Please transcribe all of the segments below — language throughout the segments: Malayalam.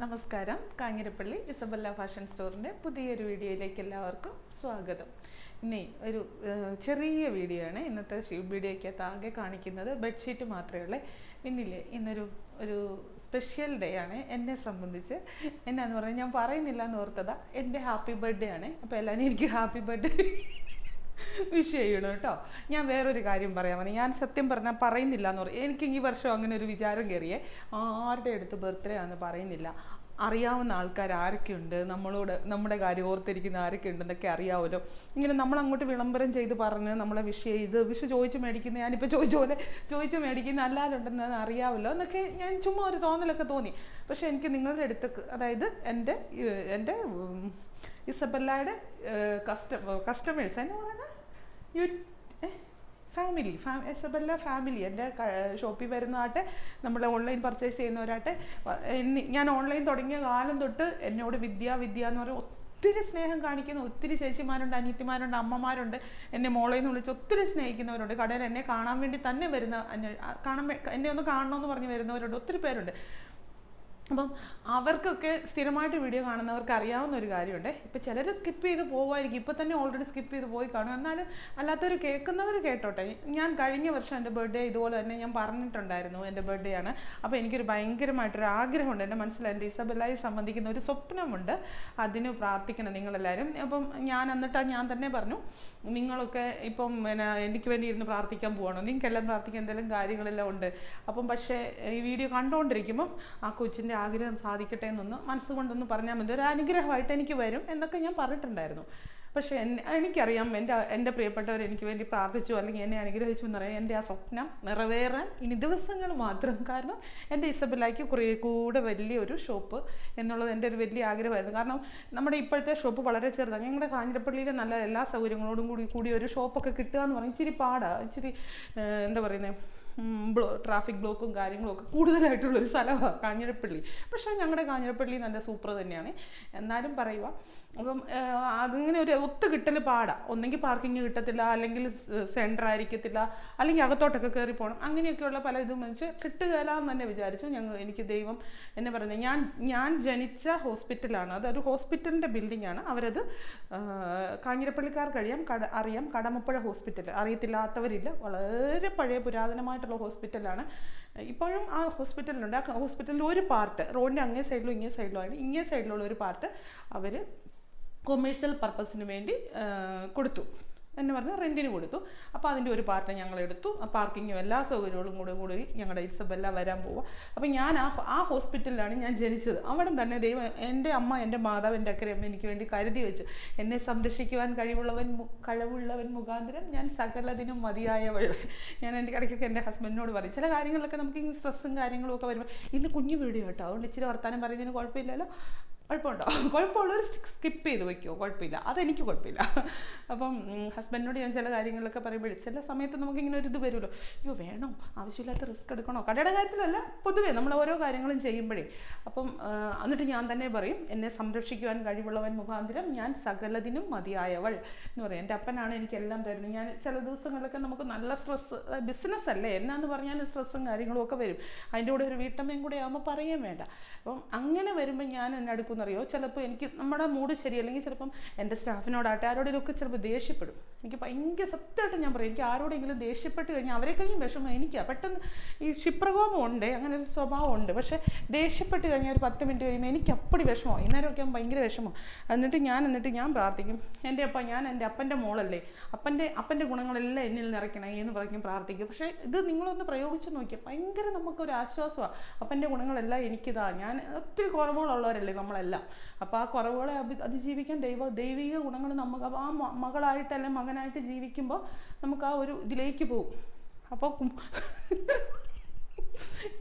നമസ്കാരം. കാഞ്ഞിരപ്പള്ളി ഇസബല്ല ഫാഷൻ സ്റ്റോറിൻ്റെ പുതിയൊരു വീഡിയോയിലേക്ക് എല്ലാവർക്കും സ്വാഗതം. ഇനി ഒരു ചെറിയ വീഡിയോ ആണ്. ഇന്നത്തെ വീഡിയോയ്ക്കകത്ത് ആകെ കാണിക്കുന്നത് ബെഡ്ഷീറ്റ് മാത്രമേ ഉള്ളൂ. പിന്നില്ലേ ഒരു സ്പെഷ്യൽ ഡേ ആണ് എന്നെ സംബന്ധിച്ച്. എന്നാന്ന് പറഞ്ഞാൽ ഞാൻ പറയുന്നില്ല എന്ന് ഓർത്തതാ, എൻ്റെ ഹാപ്പി ബർത്ത്ഡേ ആണ്. അപ്പോൾ എല്ലാവരും എനിക്ക് ഹാപ്പി ബർത്ത്ഡേ വിഷ് ചെയ്യണം കേട്ടോ. ഞാൻ വേറൊരു കാര്യം പറയാൻ മതി. ഞാൻ സത്യം പറഞ്ഞാൽ പറയുന്നില്ല എന്ന് പറയും. എനിക്ക് ഈ വർഷം അങ്ങനെ ഒരു വിചാരം കയറിയേ, ആരുടെ അടുത്ത് ബർത്ത്ഡേ ആണെന്ന് പറയുന്നില്ല. അറിയാവുന്ന ആൾക്കാർ ആരൊക്കെയുണ്ട്, നമ്മുടെ കാര്യം ഓർത്തിരിക്കുന്ന ആരൊക്കെ ഉണ്ടെന്നൊക്കെ അറിയാമല്ലോ. ഇങ്ങനെ നമ്മളങ്ങോട്ട് വിളംബരം ചെയ്ത് പറഞ്ഞ് നമ്മളെ വിഷ് ചോദിച്ച് മേടിക്കുന്ന, ഞാനിപ്പോൾ ചോദിച്ച് മേടിക്കുന്ന അല്ലാതുണ്ടെന്ന് അറിയാമല്ലോ എന്നൊക്കെ ഞാൻ ചുമ്മാ ഒരു തോന്നലൊക്കെ തോന്നി. പക്ഷേ എനിക്ക് നിങ്ങളുടെ അടുത്ത്, അതായത് എൻ്റെ ഇസബല്ലയുടെ കസ്റ്റമേഴ്സ് എന്ന് പറയുന്നത് ഇസബല്ല ഫാമിലി, എൻ്റെ ഷോപ്പിൽ വരുന്നതാട്ടെ, നമ്മൾ ഓൺലൈൻ പർച്ചേസ് ചെയ്യുന്നവരാട്ടെ, ഞാൻ ഓൺലൈൻ തുടങ്ങിയ കാലം തൊട്ട് എന്നോട് വിദ്യ എന്ന് പറയുമ്പോൾ ഒത്തിരി സ്നേഹം കാണിക്കുന്ന ഒത്തിരി ചേച്ചിമാരുണ്ട്, അനിയത്തിമാരുണ്ട്, അമ്മമാരുണ്ട്. എന്നെ മോളെ എന്ന് വിളിച്ച് ഒത്തിരി സ്നേഹിക്കുന്നവരുണ്ട്. കടയിൽ എന്നെ കാണാൻ വേണ്ടി തന്നെ എന്നെ ഒന്ന് കാണണമെന്ന് പറഞ്ഞ് വരുന്നവരുണ്ട്, ഒത്തിരി പേരുണ്ട്. അപ്പം അവർക്കൊക്കെ സ്ഥിരമായിട്ട് വീഡിയോ കാണുന്നവർക്ക് അറിയാവുന്ന ഒരു കാര്യമുണ്ട്. ഇപ്പം ചിലർ സ്കിപ്പ് ചെയ്ത് പോകുമായിരിക്കും, ഇപ്പം തന്നെ ഓൾറെഡി സ്കിപ്പ് ചെയ്ത് പോയി കാണും. എന്നാലും അല്ലാത്തവർ കേൾക്കുന്നവർ കേട്ടോട്ടെ. ഞാൻ കഴിഞ്ഞ വർഷം എൻ്റെ ബർത്ത്ഡേ ഇതുപോലെ തന്നെ ഞാൻ പറഞ്ഞിട്ടുണ്ടായിരുന്നു, എൻ്റെ ബർത്ത്ഡേ ആണ്. അപ്പോൾ എനിക്കൊരു ഭയങ്കരമായിട്ടൊരു ആഗ്രഹമുണ്ട്, എൻ്റെ മനസ്സിൽ എൻ്റെ ഇസബല്ലയെ സംബന്ധിക്കുന്ന ഒരു സ്വപ്നമുണ്ട്. അതിന് പ്രാർത്ഥിക്കണം നിങ്ങളെല്ലാവരും. അപ്പം ഞാൻ തന്നെ പറഞ്ഞു, നിങ്ങളൊക്കെ ഇപ്പം എനിക്ക് വേണ്ടി ഇരുന്ന് പ്രാർത്ഥിക്കാൻ പോകണം, നിങ്ങൾക്കെല്ലാം പ്രാർത്ഥിക്കാൻ എന്തെങ്കിലും കാര്യങ്ങളെല്ലാം ഉണ്ട്. അപ്പം പക്ഷേ ഈ വീഡിയോ കണ്ടുകൊണ്ടിരിക്കുമ്പം ആ കൊച്ചിൻ്റെ ആഗ്രഹം സാധിക്കട്ടെ എന്നൊന്ന് മനസ്സുകൊണ്ടൊന്ന് പറഞ്ഞാൽ മതി, ഒരു അനുഗ്രഹമായിട്ട് എനിക്ക് വരും എന്നൊക്കെ ഞാൻ പറഞ്ഞിട്ടുണ്ടായിരുന്നു. പക്ഷേ എനിക്കറിയാം എൻ്റെ പ്രിയപ്പെട്ടവർ എനിക്ക് വേണ്ടി പ്രാർത്ഥിച്ചു അല്ലെങ്കിൽ എന്നെ അനുഗ്രഹിച്ചു എന്ന് പറയാം. എൻ്റെ ആ സ്വപ്നം നിറവേറാൻ ഇനി ദിവസങ്ങൾ മാത്രം. കാരണം എൻ്റെ ഇസബല്ലയ്ക്ക് കുറേ കൂടെ വലിയൊരു ഷോപ്പ് എന്നുള്ളത് എൻ്റെ ഒരു വലിയ ആഗ്രഹമായിരുന്നു. കാരണം നമ്മുടെ ഇപ്പോഴത്തെ ഷോപ്പ് വളരെ ചെറുതാണ്. ഞങ്ങളുടെ കാഞ്ഞിരപ്പള്ളിയിൽ നല്ല എല്ലാ സൗകര്യങ്ങളോടും കൂടി ഒരു ഷോപ്പൊക്കെ കിട്ടുക എന്ന് പറഞ്ഞാൽ ഇച്ചിരി പാടാണ്. ഇച്ചിരി എന്താ പറയുന്നത്, ട്രാഫിക് ബ്ലോക്കും കാര്യങ്ങളും ഒക്കെ കൂടുതലായിട്ടുള്ളൊരു സ്ഥലമാണ് കാഞ്ഞിരപ്പള്ളി. പക്ഷേ ഞങ്ങളുടെ കാഞ്ഞിരപ്പള്ളി നല്ല സൂപ്പർ തന്നെയാണ്. എന്നാലും പറയുക, അപ്പം അതിങ്ങനെ ഒരു ഒത്തു കിട്ടൽ പാടാണ്. ഒന്നെങ്കിൽ പാർക്കിങ് കിട്ടത്തില്ല, അല്ലെങ്കിൽ സെൻറ്റർ ആയിരിക്കത്തില്ല, അല്ലെങ്കിൽ അകത്തോട്ടൊക്കെ കയറി പോകണം. അങ്ങനെയൊക്കെയുള്ള പല ഇതും വെച്ച് കിട്ടുകയില്ല എന്ന് തന്നെ വിചാരിച്ചു. എനിക്ക് ദൈവം എന്നെ പറയുന്നത്, ഞാൻ ജനിച്ച ഹോസ്പിറ്റലാണ്, അതൊരു ഹോസ്പിറ്റലിൻ്റെ ബിൽഡിംഗ് ആണ്. അവരത് കാഞ്ഞിരപ്പള്ളിക്കാർക്ക് അറിയാം, കടമപ്പുഴ ഹോസ്പിറ്റൽ. അറിയത്തില്ലാത്തവരില്ല, വളരെ പഴയ പുരാതനമായിട്ടുള്ള ഹോസ്പിറ്റലാണ്. ഇപ്പോഴും ആ ഹോസ്പിറ്റലിലുണ്ട്. ആ ഹോസ്പിറ്റലിൽ ഒരു പാർട്ട് റോഡിൻ്റെ അങ്ങേ സൈഡിലും ഇങ്ങേ സൈഡിലുമാണ്. ഇങ്ങേ സൈഡിലുള്ള ഒരു പാർട്ട് അവർ കൊമേഴ്ഷ്യൽ പർപ്പസിന് വേണ്ടി കൊടുത്തു എന്ന് പറഞ്ഞാൽ റെൻറ്റിന് കൊടുത്തു. അപ്പോൾ അതിൻ്റെ ഒരു പാർട്ട് ഞങ്ങളെടുത്തു. പാർക്കിങ്ങും എല്ലാ സൗകര്യങ്ങളും കൂടി ഞങ്ങളുടെ ഇസബല്ല വരാൻ പോവുക. അപ്പോൾ ഞാൻ ആ ഹോസ്പിറ്റലിലാണ് ഞാൻ ജനിച്ചത്. അവിടെ തന്നെ ദൈവം, എൻ്റെ അമ്മ, എൻ്റെ മാതാവ്, എൻ്റെ അക്കരയമ്മ എനിക്ക് വേണ്ടി കരുതി വെച്ച് എന്നെ സംരക്ഷിക്കുവാൻ കഴിവുള്ളവൻ മുഖാന്തരം ഞാൻ സകലതിനും മതിയായവൾ. ഞാൻ എൻ്റെ ഇടയ്ക്കൊക്കെ എൻ്റെ ഹസ്ബൻഡിനോട് പറയും, ചില കാര്യങ്ങളിലൊക്കെ നമുക്ക് ഈ സ്ട്രെസ്സും കാര്യങ്ങളും ഒക്കെ വരുമ്പോൾ, ഇന്ന് കുഞ്ഞു വീഡിയോ കേട്ടോ, അതുകൊണ്ട് ഇച്ചിരി വർത്താനം പറയുന്നതിന് കുഴപ്പമില്ലല്ലോ. കുഴപ്പമുണ്ടോ? കുഴപ്പമുള്ളവർ സ്കിപ്പ് ചെയ്ത് വയ്ക്കുമോ? കുഴപ്പമില്ല, അതെനിക്ക് കുഴപ്പമില്ല. അപ്പം ഹസ്ബൻഡിനോട് ഞാൻ ചില കാര്യങ്ങളൊക്കെ പറയുമ്പോഴേ ചില സമയത്ത് നമുക്കിങ്ങനെ ഒരു ഇത് വരുമല്ലോ, അയ്യോ വേണോ, ആവശ്യമില്ലാത്ത റിസ്ക് എടുക്കണോ, കടയുടെ കാര്യത്തിലല്ല, പൊതുവേ നമ്മൾ ഓരോ കാര്യങ്ങളും ചെയ്യുമ്പോഴേ. അപ്പം എന്നിട്ട് ഞാൻ തന്നെ പറയും, എന്നെ സംരക്ഷിക്കുവാൻ കഴിവുള്ളവൻ മുഖാന്തരം ഞാൻ സകലതിനും മതിയായവൾ എന്ന് പറയും. എൻ്റെ അപ്പനാണ് എനിക്കെല്ലാം തരുന്നത്. ഞാൻ ചില ദിവസങ്ങളിലൊക്കെ നമുക്ക് നല്ല സ്ട്രെസ്, ബിസിനസ് അല്ലേ, എന്നാന്ന് പറഞ്ഞാൽ സ്ട്രെസ്സും കാര്യങ്ങളും ഒക്കെ വരും. അതിൻ്റെ കൂടെ ഒരു വീട്ടമ്മയും കൂടെ ആകുമ്പോൾ പറയുകയും വേണ്ട. അപ്പം അങ്ങനെ വരുമ്പോൾ ഞാൻ എന്നെ അടുക്കുന്നറിയോ, ചിലപ്പോൾ എനിക്ക് നമ്മുടെ മൂഡ് ശരിയല്ലെങ്കിൽ ചിലപ്പം എൻ്റെ സ്റ്റാഫിനോടാട്ടെ ആരോടെങ്കിലുമൊക്കെ ചിലപ്പോൾ ദേഷ്യപ്പെടും. എനിക്ക് ഭയങ്കര സത്യമായിട്ട് ഞാൻ പറയും, എനിക്ക് ആരോടെങ്കിലും ദേഷ്യപ്പെട്ട് കഴിഞ്ഞാൽ അവരെ കഴിഞ്ഞും വിഷമം എനിക്കാണ്. പെട്ടെന്ന് ഈ ക്ഷിപ്രകോപം ഉണ്ട്, അങ്ങനെ ഒരു സ്വഭാവം ഉണ്ട്. പക്ഷേ ദേഷ്യപ്പെട്ട് കഴിഞ്ഞാൽ ഒരു 10 മിനിറ്റ് കഴിയുമ്പോൾ എനിക്ക് അപ്പടി വിഷമോ, ഇന്നേരമൊക്കെ ഭയങ്കര വിഷമം. എന്നിട്ട് ഞാൻ പ്രാർത്ഥിക്കും, എൻ്റെ അപ്പ, ഞാൻ എൻ്റെ അപ്പൻ്റെ മോളല്ലേ, അപ്പൻ്റെ ഗുണങ്ങളെല്ലാം എന്നിൽ നിറയ്ക്കണേ എന്ന് പറയും, പ്രാർത്ഥിക്കും. പക്ഷേ ഇത് നിങ്ങളൊന്ന് പ്രയോഗിച്ച് നോക്കിയാൽ ഭയങ്കര നമുക്കൊരു ആശ്വാസമാണ്. അപ്പൻ്റെ ഗുണങ്ങളെല്ലാം എനിക്കിതാ, ഞാൻ ഒത്തിരി കുറവുകളുള്ളവരല്ലേ നമ്മളെല്ലാം. അപ്പോൾ ആ കുറവുകളെ അതിജീവിക്കാൻ ദൈവിക ഗുണങ്ങൾ നമുക്ക് ആ മകളായിട്ട് അല്ലെങ്കിൽ മകനായിട്ട് ജീവിക്കുമ്പോൾ നമുക്ക് ആ ഒരു ഇതിലേക്ക് പോകും. അപ്പോൾ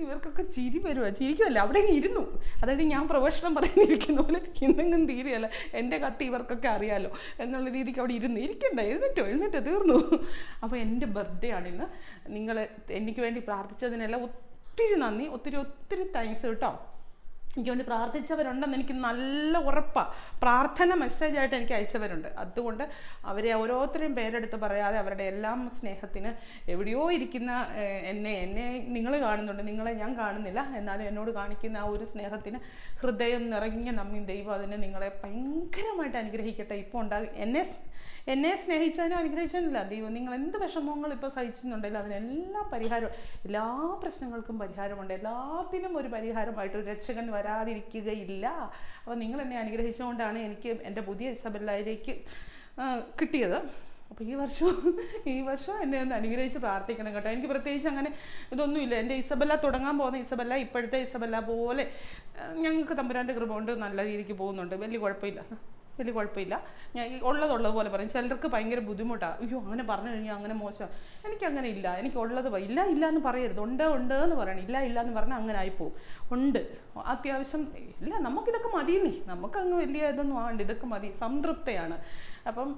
ഇവർക്കൊക്കെ ചിരി ചിരിക്കുമല്ല, അവിടെ ഇരുന്നു. അതായത് ഞാൻ പ്രൊഫഷണം പറയുന്നിരിക്കുന്ന പോലെ ഇന്നെങ്കിലും തീരെയല്ല, എൻ്റെ കത്തി ഇവർക്കൊക്കെ അറിയാമല്ലോ എന്നുള്ള രീതിക്ക് അവിടെ ഇരിക്കണ്ട, എഴുന്നേറ്റോ തീർന്നു. അപ്പോൾ എൻ്റെ ബർത്ത്ഡേ ആണിന്ന്. നിങ്ങൾ എനിക്ക് വേണ്ടി പ്രാർത്ഥിച്ചതിനെല്ലാം ഒത്തിരി നന്ദി, ഒത്തിരി താങ്ക്സ് കേട്ടോ. എനിക്ക് വേണ്ടി പ്രാർത്ഥിച്ചവരുണ്ടെന്ന് എനിക്ക് നല്ല ഉറപ്പാണ്. പ്രാർത്ഥന മെസ്സേജായിട്ട് എനിക്ക് അയച്ചവരുണ്ട്. അതുകൊണ്ട് അവരെ ഓരോരുത്തരെയും പേരെടുത്ത് പറയാതെ അവരുടെ എല്ലാം സ്നേഹത്തിന് എവിടെയോ ഇരിക്കുന്ന എന്നെ നിങ്ങൾ കാണുന്നുണ്ട്, നിങ്ങളെ ഞാൻ കാണുന്നില്ല, എന്നാലും എന്നോട് കാണിക്കുന്ന ആ ഒരു സ്നേഹത്തിന് ഹൃദയം നിറഞ്ഞ നമ്മയും ദൈവം അതിനെ നിങ്ങളെ ഭയങ്കരമായിട്ട് അനുഗ്രഹിക്കട്ടെ. ഇപ്പോൾ എന്നെ സ്നേഹിച്ചതിനും അനുഗ്രഹിച്ചതിനില്ല ദൈവം. നിങ്ങൾ എന്ത് വിഷമങ്ങൾ ഇപ്പോൾ സഹിക്കുന്നുണ്ടെങ്കിലും അതിനെല്ലാം പരിഹാരം, എല്ലാ പ്രശ്നങ്ങൾക്കും പരിഹാരമുണ്ട്. എല്ലാത്തിനും ഒരു പരിഹാരമായിട്ട് ഒരു രക്ഷകൻ വരാതിരിക്കുകയില്ല. അപ്പോൾ നിങ്ങൾ എന്നെ അനുഗ്രഹിച്ചുകൊണ്ടാണ് എനിക്ക് എൻ്റെ പുതിയ ഇസബെല്ലയിലേക്ക് കിട്ടിയത്. അപ്പോൾ ഈ വർഷം എന്നെ ഒന്ന് അനുഗ്രഹിച്ച് പ്രാർത്ഥിക്കണം കേട്ടോ. എനിക്ക് പ്രത്യേകിച്ച് അങ്ങനെ ഇതൊന്നുമില്ല. എൻ്റെ ഇസബെല്ല തുടങ്ങാൻ പോകുന്ന ഇസബെല്ല ഇപ്പോഴത്തെ ഇസബെല്ല പോലെ ഞങ്ങൾക്ക് തമ്പുരാൻ്റെ കൃപ കൊണ്ട് നല്ല രീതിക്ക് പോകുന്നുണ്ട്. വലിയ കുഴപ്പമില്ല. ഞാൻ ഉള്ളതുപോലെ പറയും. ചിലർക്ക് ഭയങ്കര ബുദ്ധിമുട്ടാണ്. അയ്യോ അങ്ങനെ പറഞ്ഞു കഴിഞ്ഞാൽ അങ്ങനെ മോശം. എനിക്കങ്ങനെ ഇല്ല. എനിക്കുള്ളത് ഇല്ല എന്ന് പറയരുത്. ഉണ്ട് എന്ന് പറയണം. ഇല്ല എന്ന് പറഞ്ഞാൽ അങ്ങനെ ആയിപ്പോവും. ഉണ്ട്, അത്യാവശ്യം ഇല്ല, നമുക്കിതൊക്കെ മതിയെന്നേ. നമുക്കങ്ങ് വലിയ ഇതൊന്നും ആണ്ട്, ഇതൊക്കെ മതി, സംതൃപ്തയാണ്. അപ്പം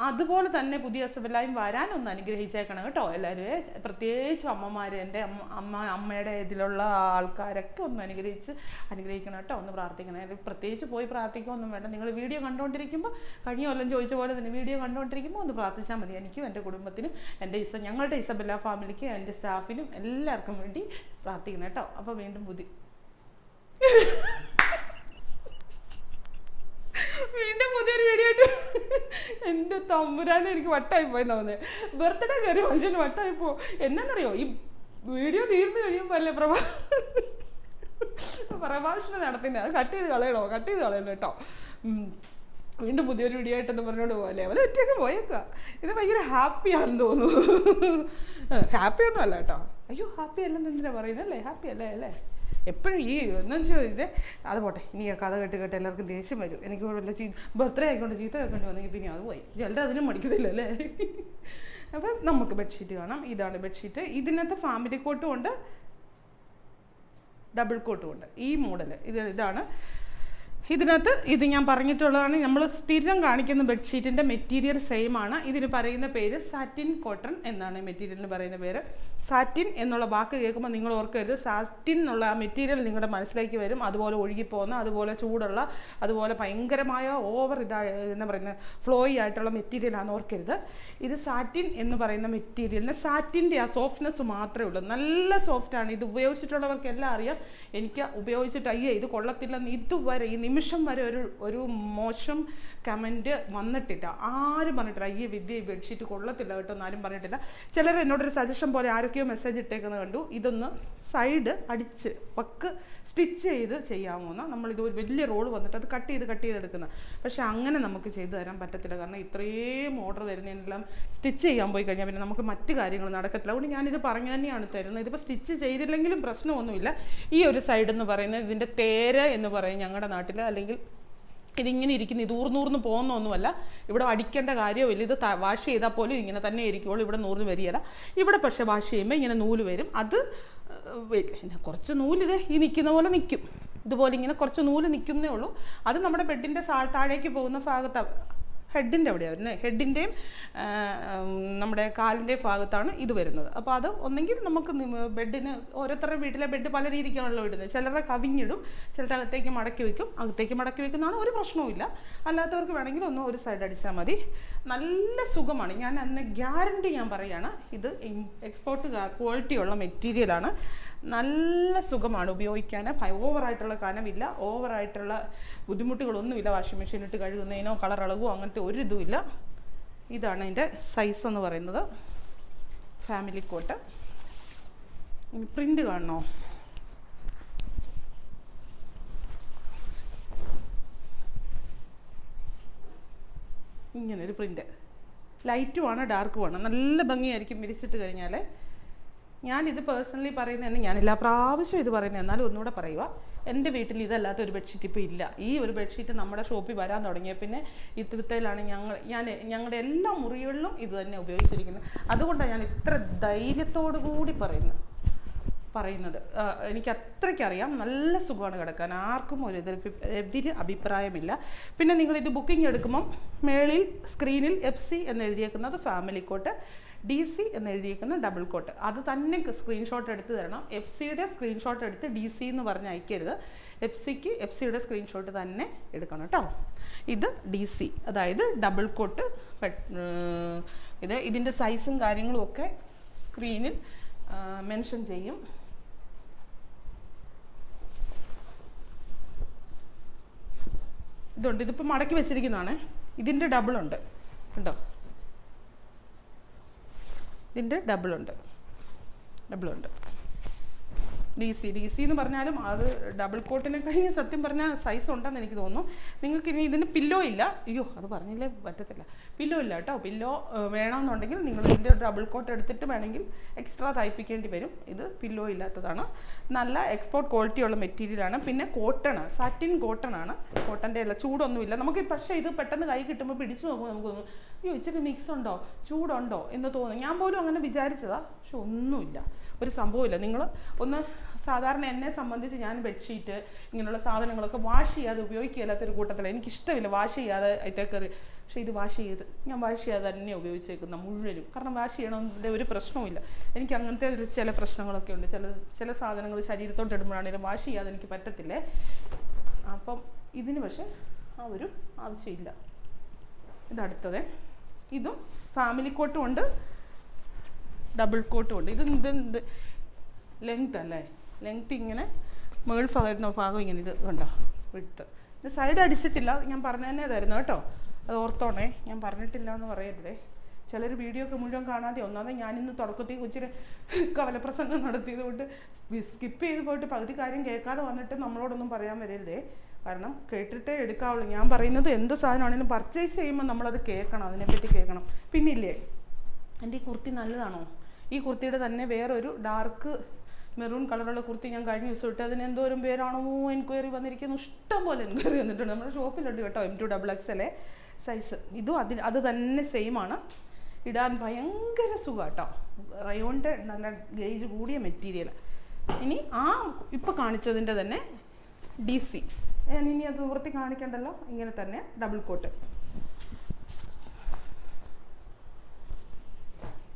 അതുപോലെ തന്നെ പുതിയ ഇസബെല്ലയും വരാനൊന്ന് അനുഗ്രഹിച്ചേക്കണം കേട്ടോ എല്ലാവരും. പ്രത്യേകിച്ചും അമ്മമാർ, എൻ്റെ അമ്മയുടെ ഇതിലുള്ള ആൾക്കാരൊക്കെ ഒന്ന് അനുഗ്രഹിക്കണം കേട്ടോ. ഒന്ന് പ്രാർത്ഥിക്കണം. പ്രത്യേകിച്ച് പോയി പ്രാർത്ഥിക്കുകയൊന്നും വേണ്ട. നിങ്ങൾ വീഡിയോ കണ്ടുകൊണ്ടിരിക്കുമ്പോൾ, കഴിഞ്ഞ കൊല്ലം ചോദിച്ച പോലെ തന്നെ വീഡിയോ കണ്ടുകൊണ്ടിരിക്കുമ്പോൾ ഒന്ന് പ്രാർത്ഥിച്ചാൽ മതി. എനിക്കും എൻ്റെ കുടുംബത്തിനും ഞങ്ങളുടെ ഇസബെല്ല ഫാമിലിക്ക്, എൻ്റെ സ്റ്റാഫിനും എല്ലാവർക്കും വേണ്ടി പ്രാർത്ഥിക്കണം കേട്ടോ. അപ്പോൾ വീണ്ടും പുതിയൊരു വീഡിയോ ആയിട്ട് എൻ്റെ തമ്പുരാനെ എനിക്ക് വട്ടായി പോയി തോന്നുന്നത്. ബർത്ത്ഡേ കയറി മനുഷ്യന് വട്ടായി പോകും. എന്നാന്നറിയോ, ഈ വീഡിയോ തീർന്നു കഴിയുമ്പോൾ അല്ലേ പ്രഭാഷണം നടത്തുന്നത്. അത് കട്ട് ചെയ്ത് കളയണോ കേട്ടോ. വീണ്ടും പുതിയൊരു വീഡിയോ ആയിട്ടെന്ന് പറഞ്ഞോണ്ട് പോകല്ലേ. അവരെ ഒറ്റയ്ക്ക് പോയേക്കുക. ഇത് ഭയങ്കര ഹാപ്പിയാണെന്ന് തോന്നുന്നു. ഹാപ്പിയൊന്നും അല്ല കേട്ടോ. അയ്യോ ഹാപ്പി അല്ലെന്ന് എന്തിനാ പറയുന്നല്ലേ? ഹാപ്പി അല്ലേ? എപ്പോഴും ഈ എന്താ വെച്ചാൽ അത് പോട്ടെ. ഇനി കഥ കേട്ട് എല്ലാവർക്കും ദേഷ്യം വരും. എനിക്ക് വല്ല ബർത്ത്ഡേ ആയിക്കൊണ്ട് ചീത്ത കേൾക്കേണ്ടി വന്നെങ്കിൽ പിന്നെ അത് പോയി. ചിലർ അതിനും മടിക്കത്തില്ല അല്ലേ. അപ്പം നമുക്ക് ബെഡ്ഷീറ്റ് കാണാം. ഇതാണ് ബെഡ്ഷീറ്റ്. ഇതിനകത്ത് ഫാമിലി കോട്ടും ഉണ്ട്, ഡബിൾ കോട്ടും ഉണ്ട്. ഈ മോഡൽ ഇതാണ്. ഇതിനകത്ത് ഇത് ഞാൻ പറഞ്ഞിട്ടുള്ളതാണ്. നമ്മൾ സ്ഥിരം കാണിക്കുന്ന ബെഡ്ഷീറ്റിൻ്റെ മെറ്റീരിയൽ സെയിം ആണ്. ഇതിന് പറയുന്ന പേര് സാറ്റിൻ കോട്ടൺ എന്നാണ് മെറ്റീരിയലിന് പറയുന്ന പേര്. സാറ്റിൻ എന്നുള്ള വാക്ക് കേൾക്കുമ്പോൾ നിങ്ങൾ ഓർക്കരുത്, സാറ്റിൻ എന്നുള്ള ആ മെറ്റീരിയൽ നിങ്ങളുടെ മനസ്സിലേക്ക് വരും. അതുപോലെ ഒഴുകിപ്പോകുന്ന, അതുപോലെ ചൂടുള്ള, അതുപോലെ ഭയങ്കരമായ ഓവർ എന്താ പറയുന്നത് ഫ്ലോയി ആയിട്ടുള്ള മെറ്റീരിയലാണെന്ന് ഓർക്കരുത്. ഇത് സാറ്റിൻ എന്ന് പറയുന്ന മെറ്റീരിയലിന് സാറ്റിൻ്റെ ആ സോഫ്റ്റ്നെസ് മാത്രമേ ഉള്ളൂ. നല്ല സോഫ്റ്റാണ്. ഇത് ഉപയോഗിച്ചിട്ടുള്ളവർക്കെല്ലാം അറിയാം. എനിക്ക് ഉപയോഗിച്ചിട്ട് ഇത് കൊള്ളത്തില്ലെന്ന് ഇതുവരെ ഈ നിമിഷം വരെ ഒരു മോശം കമൻറ്റ് വന്നിട്ടില്ല. ആരും പറഞ്ഞിട്ടില്ല വിദ്യ ഈ ബെഡ്ഷീറ്റ് കൊള്ളത്തില്ല കേട്ടോ എന്നാരും പറഞ്ഞിട്ടില്ല. ചിലർ എന്നോടൊരു സജഷൻ പോലെ ആരൊക്കെയോ മെസ്സേജ് ഇട്ടേക്കുന്നത് കണ്ടു. ഇതൊന്ന് സൈഡ് അടിച്ച് സ്റ്റിച്ച് ചെയ്ത് ചെയ്യാവുന്ന, നമ്മളിത് ഒരു വലിയ റോൾ വന്നിട്ട് അത് കട്ട് ചെയ്ത് എടുക്കുന്നത്. പക്ഷെ അങ്ങനെ നമുക്ക് ചെയ്തു തരാൻ പറ്റത്തില്ല. കാരണം ഇത്രയും ഓർഡർ വരുന്നതിനെല്ലാം സ്റ്റിച്ച് ചെയ്യാൻ പോയി കഴിഞ്ഞാൽ പിന്നെ നമുക്ക് മറ്റു കാര്യങ്ങൾ നടക്കത്തില്ല. അതുകൊണ്ട് ഞാനിത് പറഞ്ഞു തന്നെയാണ് തരുന്നത്. ഇതിപ്പോൾ സ്റ്റിച്ച് ചെയ്തില്ലെങ്കിലും പ്രശ്നമൊന്നുമില്ല. ഈ ഒരു സൈഡ് എന്ന് പറയുന്നത് ഇതിൻ്റെ തേര എന്ന് പറയും ഞങ്ങളുടെ നാട്ടിൽ. അല്ലെങ്കിൽ ഇതിങ്ങനെ ഇരിക്കുന്ന ഇത് ഊർന്നൂർന്ന് പോകുന്നൊന്നുമല്ല. ഇവിടെ അടിക്കേണ്ട കാര്യമില്ല. ഇത് വാഷ് ചെയ്താൽ പോലും ഇങ്ങനെ തന്നെ ഇരിക്കുള്ളൂ. ഇവിടെ നൂറിന് വരികയില്ല. ഇവിടെ പക്ഷേ വാഷ് ചെയ്യുമ്പോൾ ഇങ്ങനെ നൂല് വരും. അത് കുറച്ച് നൂലിത് ഈ നിൽക്കുന്ന പോലെ നിൽക്കും. ഇതുപോലെ ഇങ്ങനെ കുറച്ച് നൂല് നിൽക്കുന്നേ ഉള്ളൂ. അത് നമ്മുടെ ബെഡിൻ്റെ താഴേക്ക് പോകുന്ന ഭാഗത്താണ്, ഹെഡിൻ്റെ അവിടെയാണ് വരുന്നത്. ഹെഡിൻ്റെയും നമ്മുടെ കാലിൻ്റെ ഭാഗത്താണ് ഇത് വരുന്നത്. അപ്പോൾ അത് ഒന്നെങ്കിൽ നമുക്ക് ബെഡിന്, ഓരോരുത്തരുടെ വീട്ടിലെ ബെഡ് പല രീതിക്കാണല്ലോ ഇടുന്നത്. ചിലരുടെ കവിഞ്ഞിടും, ചിലരുടെ അകത്തേക്ക് മടക്കി വെക്കുന്നതാണ്, ഒരു പ്രശ്നവുമില്ല. അല്ലാത്തവർക്ക് വേണമെങ്കിൽ ഒരു സൈഡ് അടിച്ചാൽ മതി. നല്ല സുഖമാണ്. ഞാൻ അതിന് ഗ്യാരണ്ടി ഞാൻ പറയുകയാണ്. ഇത് എക്സ്പോർട്ട് ക്വാളിറ്റിയുള്ള മെറ്റീരിയലാണ്. നല്ല സുഖമാണ് ഉപയോഗിക്കാൻ. ഓവറായിട്ടുള്ള കനവില്ല, ഓവറായിട്ടുള്ള ബുദ്ധിമുട്ടുകളൊന്നുമില്ല. വാഷിംഗ് മെഷീനിട്ട് കഴുകുന്നതിനോ കളർ ഇളകുമോ അങ്ങനത്തെ ഒരു ഇതുമില്ല. ഇതാണ് അതിൻ്റെ സൈസ് എന്ന് പറയുന്നത്. Family cot. ഇനി പ്രിൻ്റ് കാണണോ? ഇങ്ങനൊരു പ്രിൻ്റ്. ലൈറ്റുമാണ് ഡാർക്കുമാണ്. നല്ല ഭംഗിയായിരിക്കും വിരിച്ചിട്ട് കഴിഞ്ഞാൽ. ഞാനിത് പേഴ്സണലി പറയുന്നതന്നെ, ഞാൻ എല്ലാ പ്രാവശ്യവും ഇത് പറയുന്നത്, എന്നാലും ഒന്നുകൂടെ പറയുക. എൻ്റെ വീട്ടിൽ ഇതല്ലാത്ത ഒരു ബെഡ്ഷീറ്റ് ഇപ്പോൾ ഇല്ല. ഈ ഒരു ബെഡ്ഷീറ്റ് നമ്മുടെ ഷോപ്പിൽ വരാൻ തുടങ്ങിയ പിന്നെ ഇത്തരത്തിലാണ് ഞങ്ങളുടെ എല്ലാ മുറികളിലും ഇത് തന്നെ ഉപയോഗിച്ചിരിക്കുന്നത്. അതുകൊണ്ടാണ് ഞാൻ ഇത്ര ധൈര്യത്തോടു കൂടി പറയുന്നത്. എനിക്ക് അത്രയ്ക്കറിയാം. നല്ല സുഖമാണ് കിടക്കാൻ. ആർക്കും എതിര് അഭിപ്രായമില്ല. പിന്നെ നിങ്ങളിത് ബുക്കിംഗ് എടുക്കുമ്പം മേളിൽ സ്ക്രീനിൽ FC എന്ന് എഴുതിയേക്കുന്നത് ഫാമിലി കോട്ട്, DC എന്ന് എഴുതിയേക്കുന്ന ഡബിൾ കോട്ട്. അത് തന്നെ സ്ക്രീൻഷോട്ട് എടുത്ത് തരണം. FCയുടെ സ്ക്രീൻഷോട്ട് എടുത്ത് DC എന്ന് പറഞ്ഞ് അയക്കരുത്. എഫ്സിക്ക് എഫ്സിയുടെ സ്ക്രീൻഷോട്ട് തന്നെ എടുക്കണം കേട്ടോ. ഇത് DC, അതായത് ഡബിൾ കോട്ട്. ഇതിൻ്റെ സൈസും കാര്യങ്ങളും ഒക്കെ സ്ക്രീനിൽ മെൻഷൻ ചെയ്യും. ഇതുണ്ട്, ഇതിപ്പോൾ മടക്കി വെച്ചിരിക്കുന്നതാണ്. ഇതിൻ്റെ ഡബിളുണ്ട് കേട്ടോ, ഇതിൻ്റെ ഡബിളുണ്ട്. DC എന്ന് പറഞ്ഞാലും അത് ഡബിൾ കോട്ടിനെ കഴിഞ്ഞ് സത്യം പറഞ്ഞാൽ സൈസ് ഉണ്ടെന്ന് എനിക്ക് തോന്നുന്നു. നിങ്ങൾക്ക് ഇനി ഇതിന് പില്ലോ ഇല്ല, അയ്യോ അത് പറഞ്ഞില്ലേ പറ്റത്തില്ല, പില്ലോ ഇല്ല കേട്ടോ. പില്ലോ വേണമെന്നുണ്ടെങ്കിൽ നിങ്ങൾ ഇതിൻ്റെ ഡബിൾ കോട്ട് എടുത്തിട്ട് വേണമെങ്കിൽ എക്സ്ട്രാ തയ്പ്പിക്കേണ്ടി വരും. ഇത് പില്ലോ ഇല്ലാത്തതാണ്, നല്ല എക്സ്പോർട്ട് ക്വാളിറ്റിയുള്ള മെറ്റീരിയലാണ്. പിന്നെ സാറ്റിൻ കോട്ടൺ ആണ്, കോട്ടൻ്റെ അല്ല, ചൂടൊന്നുമില്ല നമുക്ക്. പക്ഷേ ഇത് പെട്ടെന്ന് കൈ കിട്ടുമ്പോൾ പിടിച്ചു നോക്കുമ്പോൾ നമുക്ക് തോന്നും അയ്യോ ഇച്ചിരി മിക്സ് ഉണ്ടോ, ചൂടുണ്ടോ എന്ന് തോന്നും. ഞാൻ പോലും അങ്ങനെ വിചാരിച്ചതാ, പക്ഷെ ഒന്നുമില്ല, ഒരു സംഭവമില്ല. നിങ്ങൾ ഒന്ന് സാധാരണ എന്നെ സംബന്ധിച്ച് ഞാൻ ബെഡ്ഷീറ്റ് ഇങ്ങനെയുള്ള സാധനങ്ങളൊക്കെ വാഷ് ചെയ്യാതെ ഉപയോഗിക്കില്ലാത്തൊരു കൂട്ടത്തില്ല. എനിക്കിഷ്ടമില്ല വാഷ് ചെയ്യാതെ അതിത്തേക്കറി. പക്ഷേ ഇത് ഞാൻ വാഷ് ചെയ്യാതെ തന്നെ ഉപയോഗിച്ചേക്കുന്ന മുഴുവനും. കാരണം വാഷ് ചെയ്യണമെന്നതിൻ്റെ ഒരു പ്രശ്നവുമില്ല. എനിക്ക് അങ്ങനത്തെ ചില പ്രശ്നങ്ങളൊക്കെ ഉണ്ട്. ചില സാധനങ്ങൾ ശരീരത്തോട്ട് ഇടുമ്പോഴാണെങ്കിലും വാഷ് ചെയ്യാതെ എനിക്ക് പറ്റത്തില്ലേ. അപ്പം ഇതിന് പക്ഷേ ആ ഒരു ആവശ്യമില്ല. ഇതടുത്തത്, ഇതും ഫാമിലി കോട്ടും ഉണ്ട്, ഡബിൾ കോട്ടും ഉണ്ട്. ഇത് ലെങ്ത് അല്ലേ, ലെങ്ത് ഇങ്ങനെ മേൾ ഭാഗം ഇങ്ങനെ ഇത് കണ്ടോ വിടുത്ത്. ഇത് സൈഡ് അടിച്ചിട്ടില്ല, ഞാൻ പറഞ്ഞു തന്നെ തരുന്നു കേട്ടോ, അത് ഓർത്തോണേ, ഞാൻ പറഞ്ഞിട്ടില്ല എന്ന് പറയരുതേ. ചിലർ വീഡിയോ ഒക്കെ മുഴുവൻ കാണാതെ, ഒന്നാമത് ഞാനിന്ന് തുടക്കത്തിൽ ഇച്ചിരി കവലപ്രസംഗം നടത്തിയത് കൊണ്ട് സ്കിപ്പ് ചെയ്ത് പോയിട്ട് പകുതി കാര്യം കേൾക്കാതെ വന്നിട്ട് നമ്മളോടൊന്നും പറയാൻ വരരുതേ. കാരണം കേട്ടിട്ടേ എടുക്കാവുള്ളൂ. ഞാൻ പറയുന്നത് എന്ത് സാധനമാണെങ്കിലും പർച്ചേസ് ചെയ്യുമ്പോൾ നമ്മളത് കേൾക്കണം, അതിനെപ്പറ്റി കേൾക്കണം. പിന്നില്ലേ, എൻ്റെ ഈ കുർത്തി നല്ലതാണോ? ഈ കുർത്തിയുടെ തന്നെ വേറൊരു ഡാർക്ക് മെറൂൺ കളറുള്ള കുർത്തി ഞാൻ കഴിഞ്ഞ ദിവസം ഇട്ട്, അതിന് എന്തോരം പേരാണോ എൻക്വയറി വന്നിരിക്കുന്നു. ഇഷ്ടം പോലെ എൻക്വയറി വന്നിട്ടുണ്ട്. നമ്മുടെ ഷോപ്പിലുണ്ട് കേട്ടോ, M2XXL സൈസ്. ഇതും അത് തന്നെ സെയിം ആണ്. ഇടാൻ ഭയങ്കര സുഖം കേട്ടോ. റയോണിൻ്റെ നല്ല ഗേജ് കൂടിയ മെറ്റീരിയൽ. ഇനി ഇപ്പോൾ കാണിച്ചതിൻ്റെ തന്നെ DC, ഇനി അത് വൃത്തി കാണിക്കണ്ടല്ലോ, ഇങ്ങനെ തന്നെ ഡബിൾ കോട്ട്.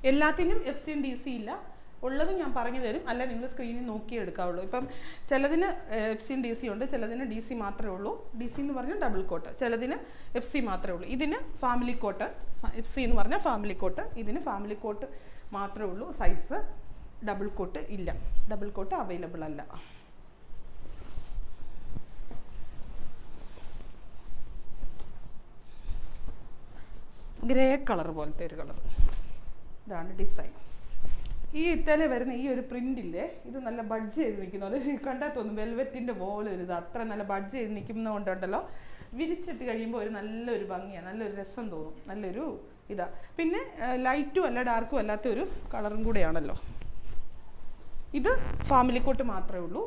എല്ലാത്തിനും FC DC ഇല്ല, ഉള്ളത് ഞാൻ പറഞ്ഞു തരും, അല്ല നിങ്ങൾ സ്ക്രീനിൽ നോക്കി എടുക്കാവുള്ളൂ. ഇപ്പം ചിലതിന് FC DC ഉണ്ട്, ചിലതിന് DC മാത്രമേ ഉള്ളൂ. DC എന്ന് പറഞ്ഞാൽ ഡബിൾ കോട്ട്, ചിലതിന് FC മാത്രമേ ഉള്ളൂ. ഇതിന് ഫാമിലി കോട്ട്, FC എന്ന് പറഞ്ഞാൽ ഫാമിലി കോട്ട്, ഇതിന് ഫാമിലി കോട്ട് മാത്രമേ ഉള്ളൂ. സൈസ് ഡബിൾ കോട്ട് ഇല്ല, ഡബിൾ കോട്ട് അവൈലബിൾ അല്ല. ഗ്രേ കളർ പോലത്തെ ഒരു കളർ, ഇതാണ് ഡിസൈൻ. ഈ ഇത്തല വരുന്ന ഈ ഒരു പ്രിന്റില്ലേ, ഇത് നല്ല ബഡ്ജ് ചെയ്ത് നിൽക്കുന്നത് കണ്ടാൽ തോന്നും വെൽവെറ്റിൻ്റെ പോലെ ഒരു ഇത്. അത്ര നല്ല ബഡ്ജ് ചെയ്ത് നിൽക്കുന്നതുകൊണ്ടുണ്ടല്ലോ, വിരിച്ചിട്ട് കഴിയുമ്പോൾ ഒരു നല്ലൊരു ഭംഗിയാണ്, നല്ലൊരു രസം തോന്നും, നല്ലൊരു ഇതാ. പിന്നെ ലൈറ്റും അല്ല ഡാർക്കും അല്ലാത്ത ഒരു കളറും കൂടെയാണല്ലോ. ഇത് ഫാമിലി കോട്ട് മാത്രമേ ഉള്ളൂ.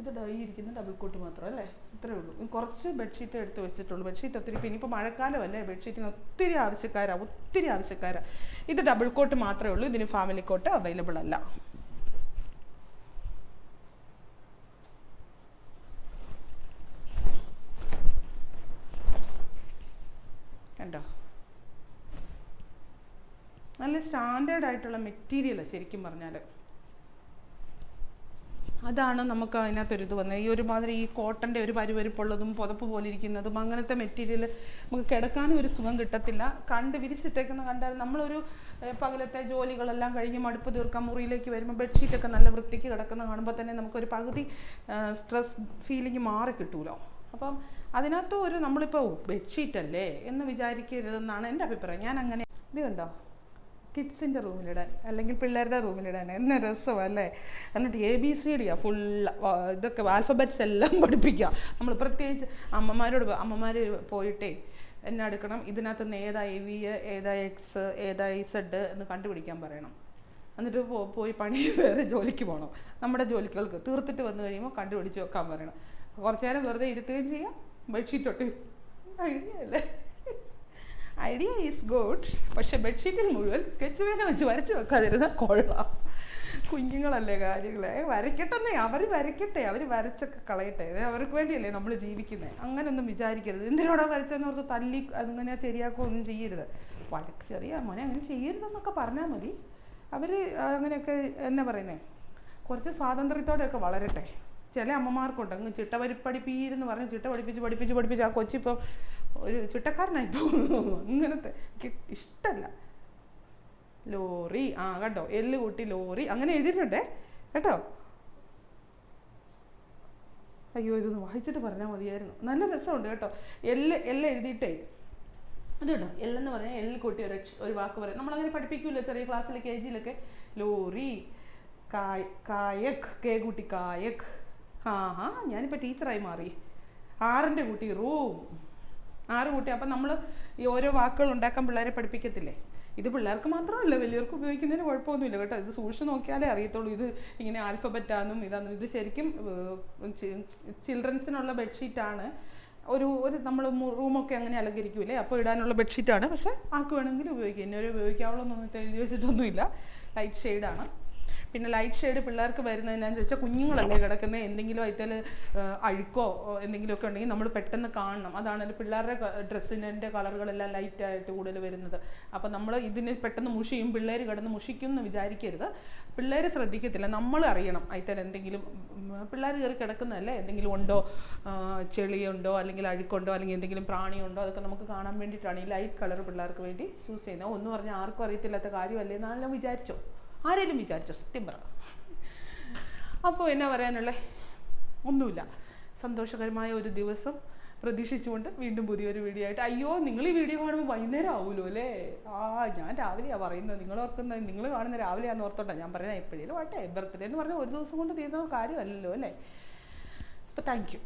ഇത് ഇരിക്കുന്ന ഡബിൾ കോട്ട് മാത്രം അല്ലേ, ഇത്രയേ ഉള്ളൂ. കുറച്ച് ബെഡ്ഷീറ്റ് എടുത്ത് വെച്ചിട്ടുള്ളൂ. ബെഡ്ഷീറ്റ് ഒത്തിരി, പിന്നെ ഇപ്പോൾ മഴക്കാലമല്ലേ, ബെഡ്ഷീറ്റിന് ഒത്തിരി ആവശ്യക്കാരാണ്. ഇത് ഡബിൾ കോട്ട് മാത്രമേ ഉള്ളൂ, ഇതിന് ഫാമിലി കോട്ട് അവൈലബിൾ അല്ല. കണ്ടോ, നല്ല സ്റ്റാൻഡേർഡ് ആയിട്ടുള്ള മെറ്റീരിയലാണ് ശരിക്കും പറഞ്ഞാൽ. അതാണ് നമുക്ക് അതിനകത്തൊരിത് വന്നത്. ഈ ഒരുമാതിരി ഈ കോട്ടൻ്റെ ഒരു പരുവരിപ്പുള്ളതും പുതപ്പ് പോലെ ഇരിക്കുന്നതും അങ്ങനത്തെ മെറ്റീരിയൽ നമുക്ക് കിടക്കാനും ഒരു സുഖം കിട്ടത്തില്ല. വിരിച്ചിട്ടേക്കുന്ന കണ്ടാൽ നമ്മളൊരു പകലത്തെ ജോലികളെല്ലാം കഴിഞ്ഞ് മടുപ്പ് തീർക്കാൻ മുറിയിലേക്ക് വരുമ്പോൾ ബെഡ്ഷീറ്റൊക്കെ നല്ല വൃത്തിക്ക് കിടക്കുന്ന കാണുമ്പോൾ തന്നെ നമുക്കൊരു പകുതി സ്ട്രെസ് ഫീലിംഗ് മാറി കിട്ടുമല്ലോ. അപ്പം അതിനകത്ത് ഒരു നമ്മളിപ്പോൾ ബെഡ്ഷീറ്റല്ലേ എന്ന് വിചാരിക്കരുതെന്നാണ് എൻ്റെ അഭിപ്രായം. ഞാൻ അങ്ങനെ ഇത് കണ്ടോ, കിഡ്സിൻ്റെ റൂമിലിടാൻ അല്ലെങ്കിൽ പിള്ളേരുടെ റൂമിലിടാൻ എന്ന രസമല്ലേ. എന്നിട്ട് ABCD ഫുൾ ഇതൊക്കെ ആൽഫബറ്റ്സ് എല്ലാം പഠിപ്പിക്കുക നമ്മൾ. പ്രത്യേകിച്ച് അമ്മമാർ പോയിട്ടേ എന്നെ എടുക്കണം, ഇതിനകത്ത് നിന്ന് ഏതാ AV, ഏതാ X, ഏതാ Z എന്ന് കണ്ടുപിടിക്കാൻ പറയണം. എന്നിട്ട് പോയി വേറെ ജോലിക്ക് പോകണം. നമ്മുടെ ജോലികൾക്ക് തീർത്തിട്ട് വന്നു കഴിയുമ്പോൾ കണ്ടുപിടിച്ച് വെക്കാൻ പറയണം. കുറച്ചു നേരം വെറുതെ ഇരുത്തുകയും ചെയ്യാം, ബെഡ്ഷീറ്റ് തൊട്ട്. ഐഡിയ അല്ലേ, ഐഡിയ ഈസ് ഗുഡ്. പക്ഷെ ബെഡ്ഷീറ്റിൽ മുഴുവൻ സ്കെച്ച് പേന വെച്ച് വരച്ച് വെക്കാതിരുന്ന കൊള്ളാം. കുഞ്ഞുങ്ങളല്ലേ, കാര്യങ്ങളെ വരയ്ക്കട്ടെന്നേ, അവർ വരച്ചൊക്കെ കളയട്ടെ, അവർക്ക് വേണ്ടിയല്ലേ നമ്മൾ ജീവിക്കുന്നത്. അങ്ങനെയൊന്നും വിചാരിക്കരുത്. എന്തിനോടാ വരച്ചതെന്ന് ഓർത്ത് തല്ലി അങ്ങനെ ശരിയാക്കുക ഒന്നും ചെയ്യരുത്. ചെറിയ മോനെ അങ്ങനെ ചെയ്യരുതെന്നൊക്കെ പറഞ്ഞാൽ മതി. അവർ അങ്ങനെയൊക്കെ എന്നാ പറയുന്നത്, കുറച്ച് സ്വാതന്ത്ര്യത്തോടെയൊക്കെ വളരട്ടെ. ചില അമ്മമാർക്കുണ്ട് അങ്ങ് ചിട്ട പഠിപ്പീരെന്ന് പറഞ്ഞ് ചിട്ട പഠിപ്പിച്ച് ആ കൊച്ചിപ്പം ഒരു ചിട്ടക്കാരനായി പോകുന്നു. അങ്ങനത്തെ എനിക്ക് ഇഷ്ടമല്ല. ലോറി, ആ കേട്ടോ, എല്ല് കൂട്ടി ലോറി അങ്ങനെ എഴുതിയിട്ടുണ്ടേ കേട്ടോ. അയ്യോ, ഇതൊന്ന് വായിച്ചിട്ട് പറഞ്ഞാൽ മതിയായിരുന്നു. നല്ല രസമുണ്ട് കേട്ടോ. എല്ല് എഴുതിയിട്ടേ അത് കേട്ടോ. എല്ലെന്ന് പറഞ്ഞാൽ എല്ല് കൂട്ടി ഒരു വാക്ക് പറയും. നമ്മളങ്ങനെ പഠിപ്പിക്കൂല്ലോ ചെറിയ ക്ലാസ്സിൽ, KG-ലൊക്കെ. ലോറി, കായക്, കെ കൂട്ടി കായക്. ഞാനിപ്പോൾ ടീച്ചറായി മാറി. 6ൻ്റെ കൂട്ടി റൂം, 6 കൂട്ടി. അപ്പം നമ്മൾ ഈ ഓരോ വാക്കുകൾ ഉണ്ടാക്കാൻ പിള്ളേരെ പഠിപ്പിക്കത്തില്ലേ. ഇത് പിള്ളേർക്ക് മാത്രമല്ല, വലിയവർക്ക് ഉപയോഗിക്കുന്നതിന് കുഴപ്പമൊന്നുമില്ല കേട്ടോ. ഇത് സൂക്ഷിച്ച് നോക്കിയാലേ അറിയത്തുള്ളൂ ഇത് ഇങ്ങനെ ആൽഫബറ്റാന്നും ഇതാന്നും. ഇത് ശരിക്കും ചിൽഡ്രൻസിനുള്ള ബെഡ്ഷീറ്റാണ്. ഒരു നമ്മൾ റൂമൊക്കെ അങ്ങനെ അലങ്കരിക്കൂലേ, അപ്പോൾ ഇടാനുള്ള ബെഡ്ഷീറ്റാണ്. പക്ഷേ ആർക്ക് വേണമെങ്കിലും ഉപയോഗിക്കാം. ഇന്നൊരു ഉപയോഗിക്കാവുള്ളൊന്നും എഴുതി വെച്ചിട്ടൊന്നുമില്ല. ലൈറ്റ് ഷെയ്ഡാണ്. പിന്നെ ലൈറ്റ് ഷെയ്ഡ് പിള്ളേർക്ക് വരുന്നതെന്നു ചോദിച്ചാൽ കുഞ്ഞുങ്ങളല്ലേ കിടക്കുന്നത്, എന്തെങ്കിലും അതിൽ അഴുക്കോ എന്തെങ്കിലുമൊക്കെ ഉണ്ടെങ്കിൽ നമ്മൾ പെട്ടെന്ന് കാണണം. അതാണ് പിള്ളേരുടെ ഡ്രസ്സിൻ്റെ കളറുകളെല്ലാം ലൈറ്റായിട്ട് കൂടുതൽ വരുന്നത്. അപ്പോൾ നമ്മൾ ഇതിന് പെട്ടെന്ന് മുഷിയും, പിള്ളേർ കിടന്ന് മുഷിക്കും എന്ന് വിചാരിക്കരുത്. പിള്ളേർ ശ്രദ്ധിക്കത്തില്ല, നമ്മൾ അറിയണം അതിൽ എന്തെങ്കിലും പിള്ളേർ കയറി കിടക്കുന്നതല്ലേ, എന്തെങ്കിലും ഉണ്ടോ, ചെളിയുണ്ടോ അല്ലെങ്കിൽ അഴുക്കുണ്ടോ അല്ലെങ്കിൽ എന്തെങ്കിലും പ്രാണിയുണ്ടോ, അതൊക്കെ നമുക്ക് കാണാൻ വേണ്ടിയിട്ടാണ് ഈ ലൈറ്റ് കളർ പിള്ളേർക്ക് വേണ്ടി ചൂസ് ചെയ്യുന്നത്. ഒന്ന് പറഞ്ഞാൽ ആർക്കും അറിയത്തില്ലാത്ത കാര്യമല്ലേ എന്നാലും വിചാരിച്ചോ, ആരെങ്കിലും വിചാരിച്ചോ, സത്യം പറ. അപ്പോൾ എന്നാ പറയാനുള്ളത്, ഒന്നുമില്ല. സന്തോഷകരമായ ഒരു ദിവസം പ്രതീക്ഷിച്ചുകൊണ്ട് വീണ്ടും പുതിയൊരു വീഡിയോ ആയിട്ട്. അയ്യോ, നിങ്ങൾ ഈ വീഡിയോ കാണുമ്പോൾ വൈകുന്നേരം ആവുമല്ലോ അല്ലേ? ഞാൻ രാവിലെയാണ് പറയുന്നത്. നിങ്ങൾ ഓർക്കുന്നത്, നിങ്ങൾ കാണുന്ന രാവിലെയാണെന്ന് ഓർത്തോട്ടെ ഞാൻ പറയുന്നത്. എപ്പോഴേലും ആട്ടെ, ബർത്ത്ഡേ എന്ന് പറഞ്ഞാൽ ഒരു ദിവസം കൊണ്ട് തീരുന്ന കാര്യമല്ലല്ലോ അല്ലേ. അപ്പോൾ താങ്ക് യു.